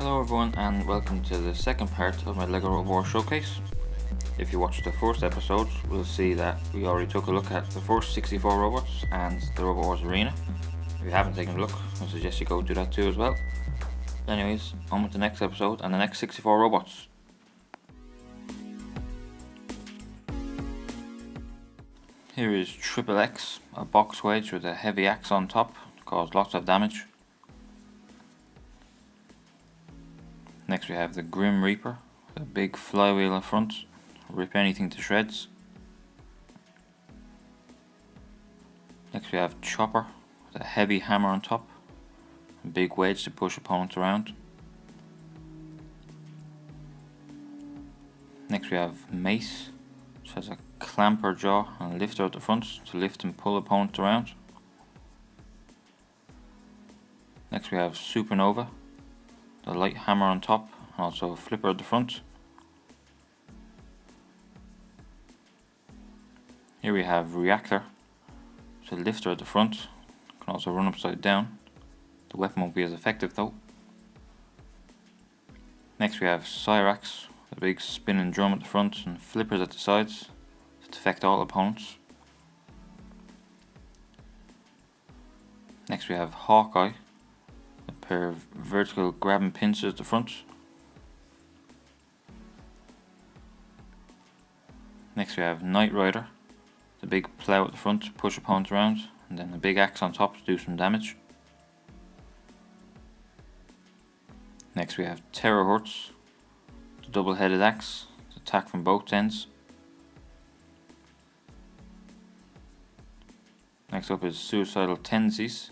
Hello everyone and welcome to the second part of my LEGO Robo showcase. If you watched the first episode, we'll see that we already took a look at the first 64 robots and the Robo Wars arena. If you haven't taken a look, I suggest you go do that too as well. Anyways, on with the next episode and the next 64 robots. Here is Triple X, a box wedge with a heavy axe on top, caused lots of damage. Next we have the Grim Reaper, with a big flywheel in front, rip anything to shreds. Next we have Chopper, with a heavy hammer on top, a big wedge to push opponents around. Next we have Mace, which has a clamper jaw and a lifter at the front to lift and pull opponents around. Next we have Supernova, the light hammer on top and also a flipper at the front. Here we have Reactor, it's a lifter at the front, can also run upside down. The weapon won't be as effective though. Next we have Cyrax, a big spinning drum at the front and flippers at the sides to defect all opponents. Next we have Hawkeye, a pair of vertical grabbing pincers at the front. Next we have Knight Rider, the big plough at the front to push opponents around, and then a big axe on top to do some damage. Next we have Terahertz, the double-headed axe to attack from both ends. Next up is Suicidal Tendencies,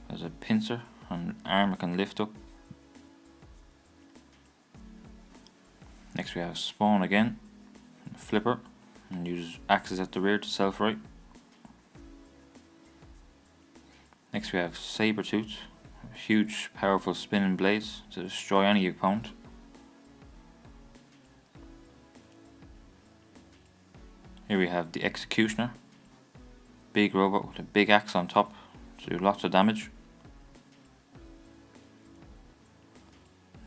there's a pincer and an arm it can lift up. Next we have Spawn again, a flipper, and uses axes at the rear to self-right. Next we have Sabertooth, huge powerful spinning blades to destroy any opponent. Here we have the Executioner, big robot with a big axe on top to do lots of damage.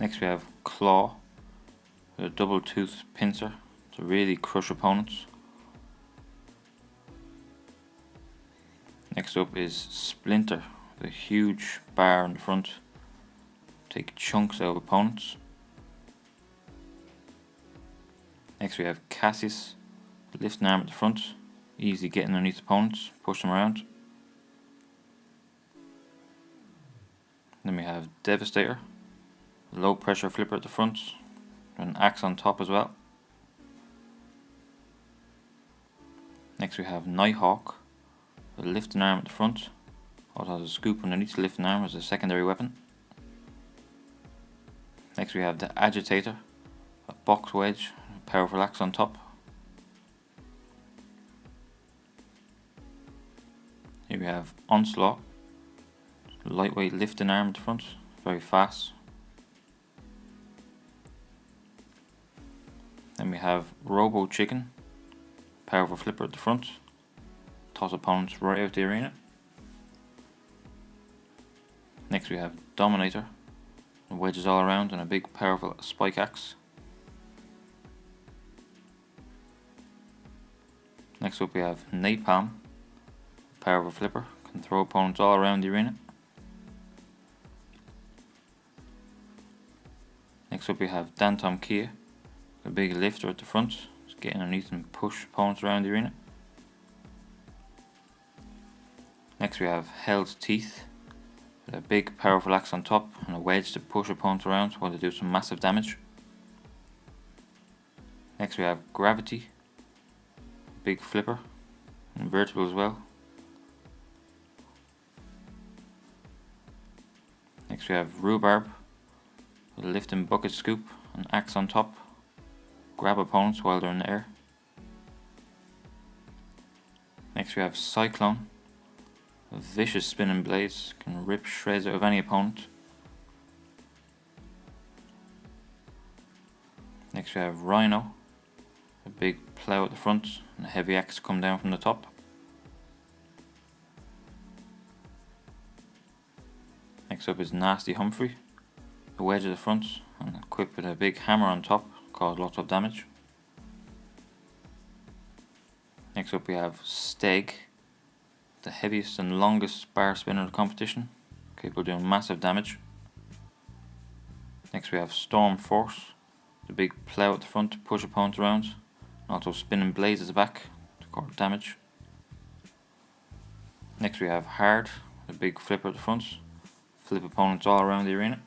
Next we have Claw, with a double tooth pincer to really crush opponents. Next up is Splinter, with a huge bar in the front to take chunks out of opponents. Next we have Cassius, the lifting arm at the front, easy getting underneath opponents, push them around. Then we have Devastator, a low pressure flipper at the front, with an axe on top as well. Next we have Nighthawk, with a lifting arm at the front, also has a scoop underneath the lifting arm as a secondary weapon. Next we have the Agitator, a box wedge, a powerful axe on top. Here we have Onslaught, a lightweight lifting arm at the front, very fast. Then we have Robo Chicken, powerful flipper at the front, toss opponents right out the arena. Next we have Dominator, wedges all around and a big powerful spike axe. Next up we have Napalm, powerful flipper, can throw opponents all around the arena. Next up we have Dantom Kia, a big lifter at the front, just get underneath and push opponents around the arena. Next we have Hell's Teeth, with a big powerful axe on top and a wedge to push opponents around while they do some massive damage. Next we have Gravity, a big flipper, and vertical as well. Next we have Rhubarb, with a lifting bucket scoop and axe on top, grab opponents while they're in the air. Next we have Cyclone, with vicious spinning blades, can rip shreds out of any opponent. Next we have Rhino, a big plough at the front and a heavy axe come down from the top. Next up is Nasty Humphrey, the wedge at the front, and equipped with a big hammer on top, cause lots of damage. Next up we have Steg, the heaviest and longest bar spinner in the competition, capable of doing massive damage. Next we have Storm Force, the big plough at the front to push opponents around, and also spinning blades at the back to cause damage. Next we have Hard, the big flipper at the front, flip opponents all around the arena.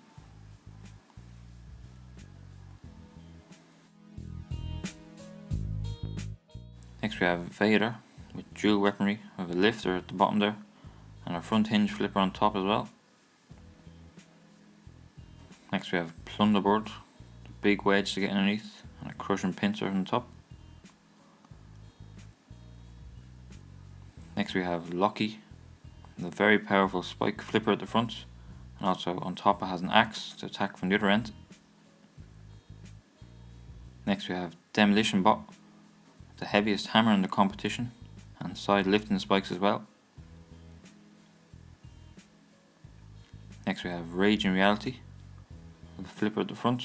Next we have Vader, with dual weaponry, with a lifter at the bottom there, and a front hinge flipper on top as well. Next we have Plunderbird, the big wedge to get underneath, and a crushing pincer on top. Next we have Loki, the very powerful spike flipper at the front, and also on top it has an axe to attack from the other end. Next we have Demolition Bot, the heaviest hammer in the competition, and side lifting spikes as well. Next we have Raging Reality, with a flipper at the front,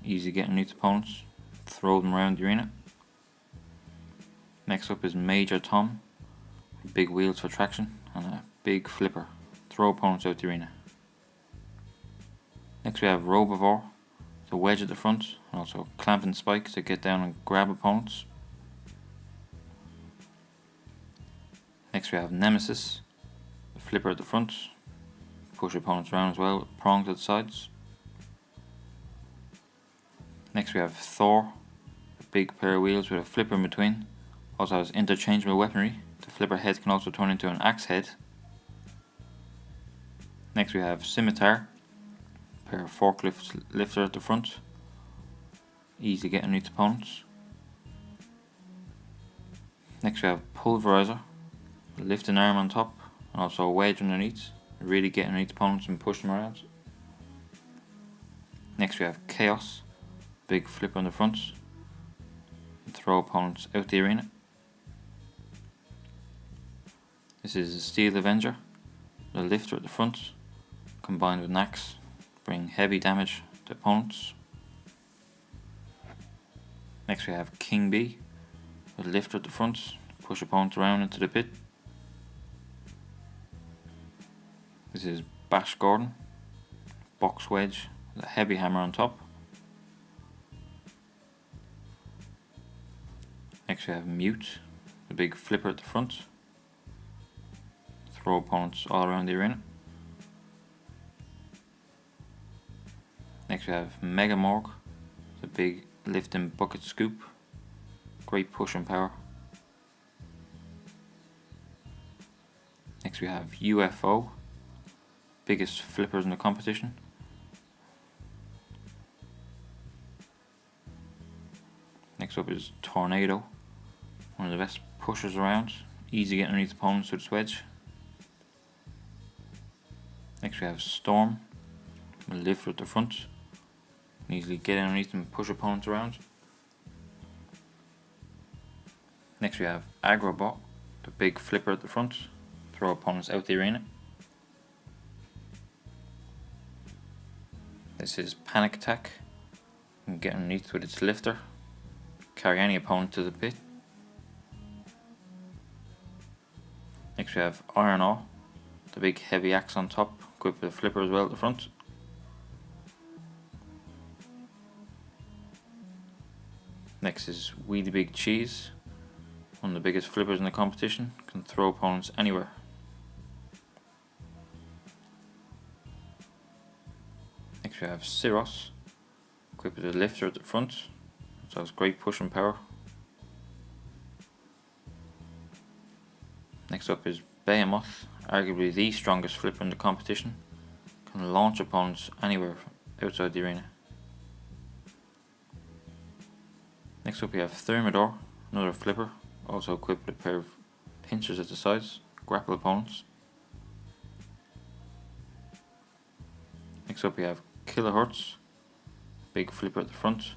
easy getting underneath opponents, throw them around the arena. Next up is Major Tom, big wheels for traction, and a big flipper, throw opponents out the arena. Next we have Robo, the wedge at the front, and also clamping spikes to get down and grab opponents. Next we have Nemesis, the flipper at the front, push opponents around as well with prongs at the sides. Next we have Thor, a big pair of wheels with a flipper in between, also has interchangeable weaponry. The flipper head can also turn into an axe head. Next we have Scimitar, a pair of forklift lifter at the front, easy to get underneath opponents. Next we have Pulverizer, a lifting arm on top, and also a wedge underneath, really get underneath opponents and push them around. Next we have Chaos, big flipper on the front, and throw opponents out the arena. This is the Steel Avenger, the lifter at the front, combined with an axe, bring heavy damage to opponents. Next we have King Bee, with a lifter at the front, push opponents around into the pit. This is Bash Gordon, box wedge with a heavy hammer on top. Next we have Mute, the big flipper at the front, throw opponents all around the arena. Next we have Mega Morg, the big lifting bucket scoop, great pushing power. Next we have UFO, biggest flippers in the competition. Next up is Tornado, one of the best pushers around, easy to get underneath opponents with its wedge. Next we have Storm, a lifter at the front, can easily get underneath and push opponents around. Next we have Agrobot, the big flipper at the front, throw opponents out the arena. This is Panic Attack, you can get underneath with its lifter, carry any opponent to the pit. Next we have Iron Awe, the big heavy axe on top, equipped with a flipper as well at the front. Next is Weedy Big Cheese, one of the biggest flippers in the competition, can throw opponents anywhere. Next we have Cyros, equipped with a lifter at the front, so it's great pushing power. Next up is Behemoth, arguably the strongest flipper in the competition, can launch opponents anywhere outside the arena. Next up we have Thermidor, another flipper, also equipped with a pair of pincers at the sides, grapple opponents. Next up we have Kilohertz, big flipper at the front,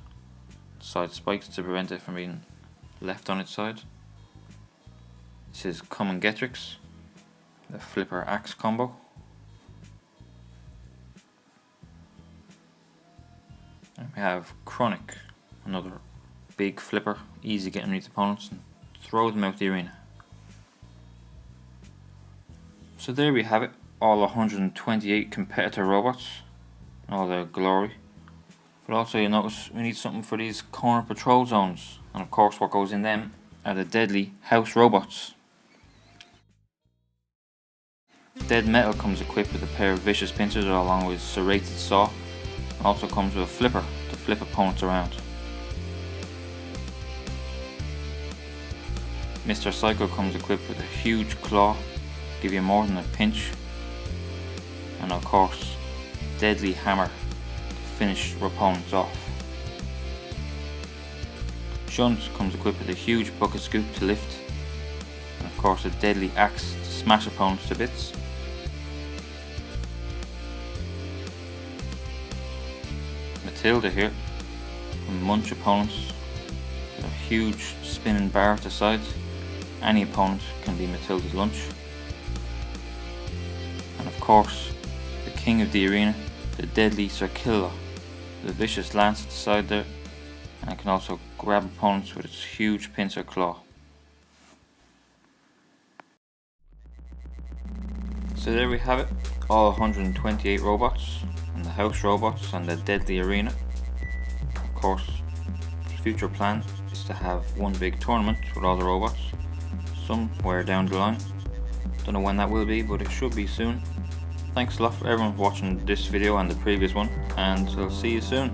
side spikes to prevent it from being left on its side. This is Common Getrix, the flipper axe combo. we have Chronic, another big flipper, easy to get underneath opponents and throw them out the arena. So there we have it, all 128 competitor robots, all their glory. But also you'll notice we need something for these corner patrol zones, and of course what goes in them are the deadly house robots. Dead Metal comes equipped with a pair of vicious pincers along with serrated saw, and also comes with a flipper to flip opponents around. Mr. Psycho comes equipped with a huge claw, give you more than a pinch, and of course deadly hammer to finish your opponents off. Shunt comes equipped with a huge bucket scoop to lift, and of course a deadly axe to smash opponents to bits. Matilda here can munch opponents with a huge spinning bar at the side. Any opponent can be Matilda's lunch. And of course the king of the arena, the deadly Circilla, the vicious lance at the side there, and it can also grab opponents with its huge pincer claw. So there we have it, all 128 robots, and the house robots and the deadly arena. Of course, future plan is to have one big tournament with all the robots, somewhere down the line. Don't know when that will be, but it should be soon. Thanks a lot for everyone watching this video and the previous one, and I'll see you soon.